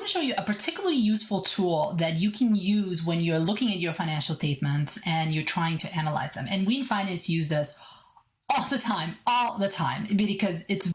want to show you a particularly useful tool that you can use when you're looking at your financial statements and you're trying to analyze them. And we in finance use this all the time, because it's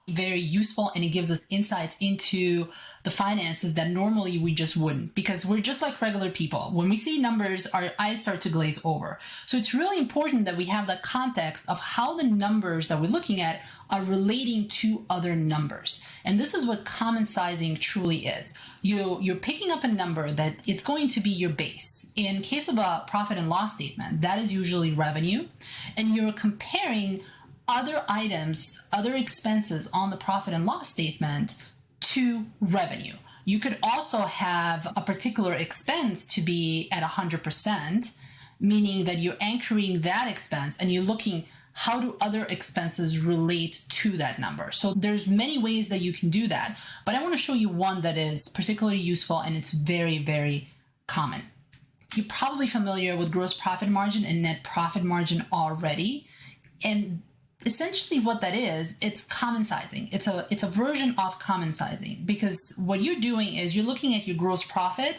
very useful and it gives us insights into the finances that normally we just wouldn't, because we're just like regular people. When we see numbers, our eyes start to glaze over. So it's really important that we have the context of how the numbers that we're looking at are relating to other numbers. And this is what common sizing truly is. You're picking up a number that it's going to be your base. In case of a profit and loss statement, that is usually revenue, and you're comparing other items, other expenses on the profit and loss statement to revenue. You could also have a particular expense to be at 100%, meaning that you're anchoring that expense and you're looking how do other expenses relate to that number. So there's many ways that you can do that, but I want to show you one that is particularly useful and it's very, very common. You're probably familiar with gross profit margin and net profit margin already. And essentially what that is, it's common sizing. It's a version of common sizing, because what you're doing is you're looking at your gross profit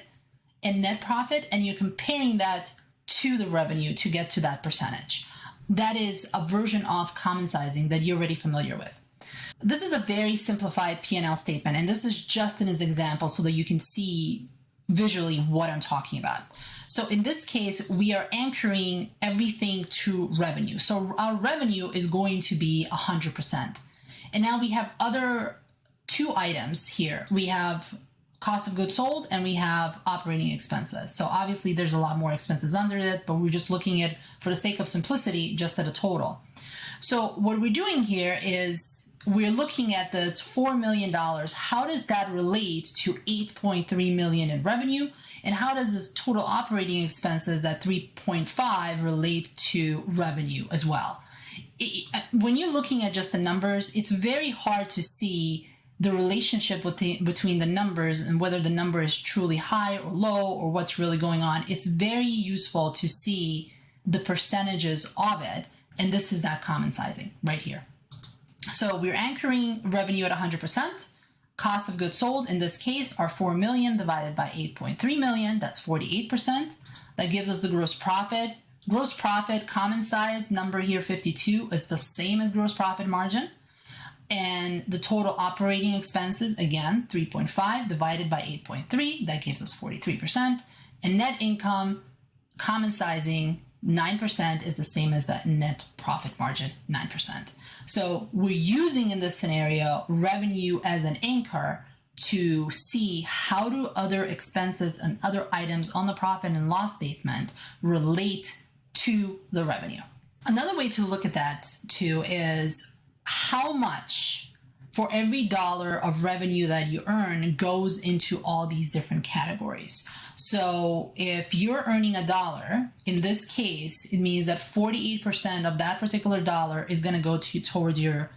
and net profit and you're comparing that to the revenue to get to that percentage. That is a version of common sizing that you're already familiar with. This is a very simplified P&L statement, and this is just in as an example so that you can see visually what I'm talking about. So in this case, we are anchoring everything to revenue. So our revenue is going to be 100%. And now we have other two items here. We have cost of goods sold and we have operating expenses. So obviously there's a lot more expenses under it, but we're just looking at, for the sake of simplicity, just at a total. So what we're doing here is we're looking at this $4 million. How does that relate to $8.3 million in revenue? And how does this total operating expenses, that 3.5, relate to revenue as well? When you're looking at just the numbers, it's very hard to see the relationship between the numbers and whether the number is truly high or low or what's really going on. It's very useful to see the percentages of it. And this is that common sizing right here. So we're anchoring revenue at 100%. Cost of goods sold, in this case, are 4 million divided by 8.3 million. That's 48%. That gives us the gross profit. Gross profit, common size number here, 52, is the same as gross profit margin. And the total operating expenses, again, 3.5 divided by 8.3, that gives us 43%. And net income, common sizing, 9% is the same as that net profit margin, 9%. So we're using in this scenario revenue as an anchor to see how do other expenses and other items on the profit and loss statement relate to the revenue. Another way to look at that too is how much for every dollar of revenue that you earn goes into all these different categories. So if you're earning $1, in this case, it means that 48% of that particular dollar is going to go towards your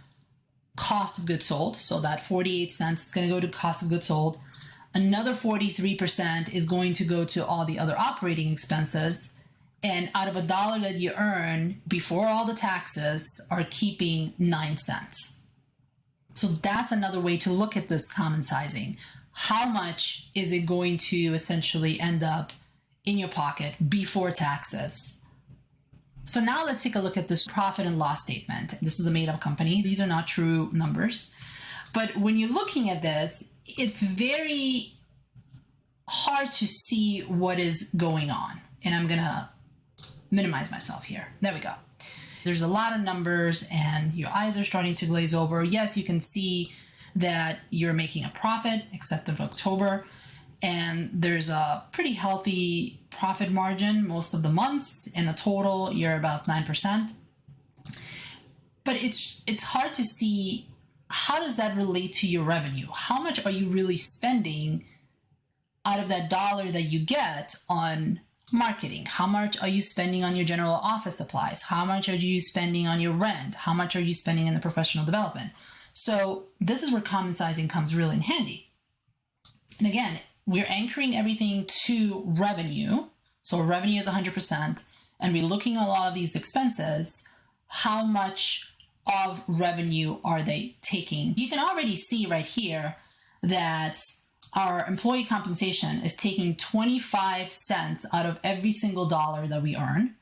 cost of goods sold. So that 48 cents is going to go to cost of goods sold. Another 43% is going to go to all the other operating expenses. And out of $1 that you earn, before all the taxes, are keeping 9 cents. So that's another way to look at this common sizing. How much is it going to essentially end up in your pocket before taxes? So now let's take a look at this profit and loss statement. This is a made-up company. These are not true numbers. But when you're looking at this, it's very hard to see what is going on. And I'm going to minimize myself here. There we go. There's a lot of numbers and your eyes are starting to glaze over. Yes, you can see that you're making a profit, except of October. And there's a pretty healthy profit margin most of the months. In a total, you're about 9%. But it's hard to see, how does that relate to your revenue? How much are you really spending out of that dollar that you get on marketing? How much are you spending on your general office supplies? How much are you spending on your rent? How much are you spending in the professional development? So this is where common sizing comes really in handy. And again, we're anchoring everything to revenue. So revenue is 100%, and we're looking at a lot of these expenses. How much of revenue are they taking? You can already see right here that our employee compensation is taking 25 cents out of every single dollar that we earn.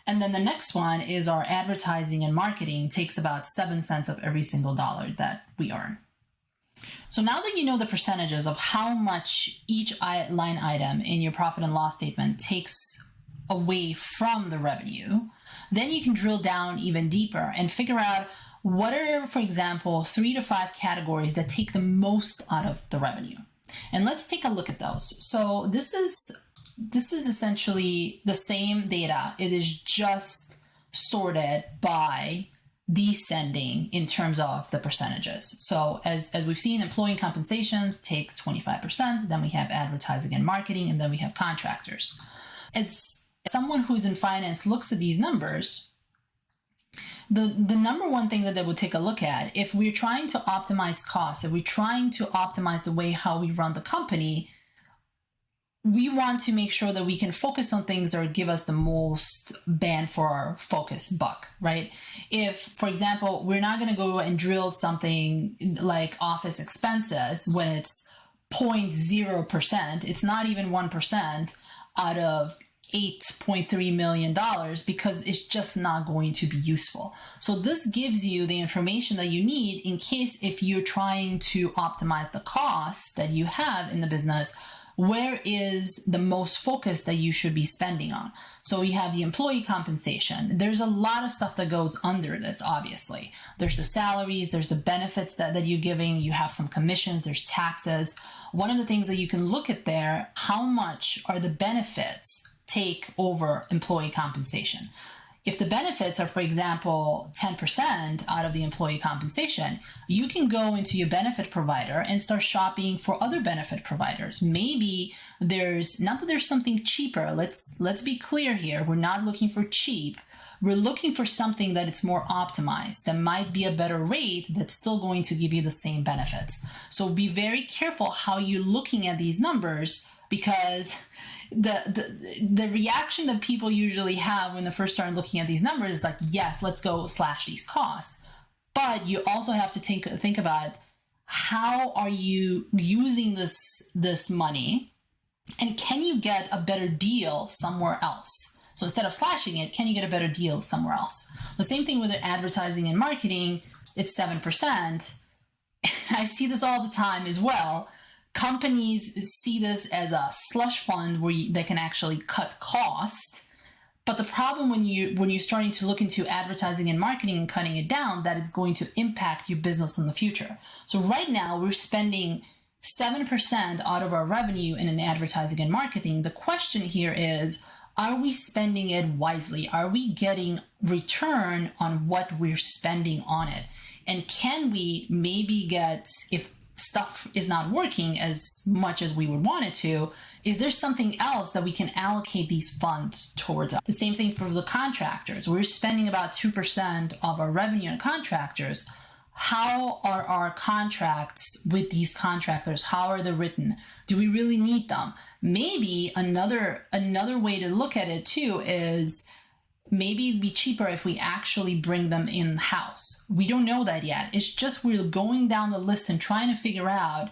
And then the next one is our advertising and marketing takes about 7 cents of every single dollar that we earn. So now that you know the percentages of how much each line item in your profit and loss statement takes away from the revenue, then you can drill down even deeper and figure out what are, for example, 3 to 5 categories that take the most out of the revenue. And let's take a look at those. So this is essentially the same data. It is just sorted by descending in terms of the percentages. So as we've seen, employee compensation takes 25%, then we have advertising and marketing, and then we have contractors. As someone who's in finance looks at these numbers, the number one thing that they would take a look at, if we're trying to optimize costs, if we're trying to optimize the way how we run the company, we want to make sure that we can focus on things that give us the most bang for our focus buck, right? If, for example, we're not going to go and drill something like office expenses when it's 0.0%, it's not even 1% out of $8.3 million, because it's just not going to be useful. So this gives you the information that you need in case if you're trying to optimize the costs that you have in the business, where is the most focus that you should be spending on? So we have the employee compensation. There's a lot of stuff that goes under this, obviously. There's the salaries, there's the benefits that you're giving, you have some commissions, there's taxes. One of the things that you can look at there, how much are the benefits take over employee compensation? If the benefits are, for example, 10% out of the employee compensation, you can go into your benefit provider and start shopping for other benefit providers. Maybe there's, not that there's something cheaper. Let's be clear here. We're not looking for cheap. We're looking for something that it's more optimized, that might be a better rate that's still going to give you the same benefits. So be very careful how you're looking at these numbers, because the reaction that people usually have when they first start looking at these numbers is like, yes, let's go slash these costs. But you also have to think about how are you using this money, and can you get a better deal somewhere else? So instead of slashing it, can you get a better deal somewhere else? The same thing with the advertising and marketing, it's 7%. And I see this all the time as well. Companies see this as a slush fund where they can actually cut cost. But the problem when you're starting to look into advertising and marketing and cutting it down, that is going to impact your business in the future. So right now we're spending 7% out of our revenue in advertising and marketing. The question here is, are we spending it wisely? Are we getting return on what we're spending on it? And can we maybe get, if stuff is not working as much as we would want it to, is there something else that we can allocate these funds towards? The same thing for the contractors. We're spending about 2% of our revenue on contractors. How are our contracts with these contractors? How are they written? Do we really need them? Maybe another way to look at it too is maybe it'd be cheaper if we actually bring them in-house. We don't know that yet. It's just we're going down the list and trying to figure out,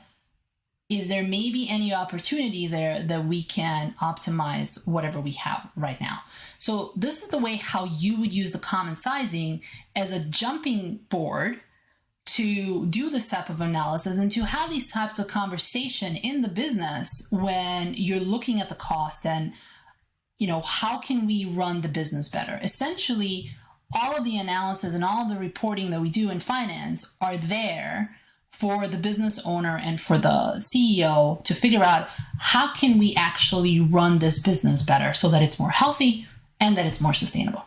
is there maybe any opportunity there that we can optimize whatever we have right now? So this is the way how you would use the common sizing as a jumping board to do this type of analysis and to have these types of conversation in the business when you're looking at the cost and, how can we run the business better? Essentially, all of the analysis and all of the reporting that we do in finance are there for the business owner and for the CEO to figure out how can we actually run this business better so that it's more healthy and that it's more sustainable.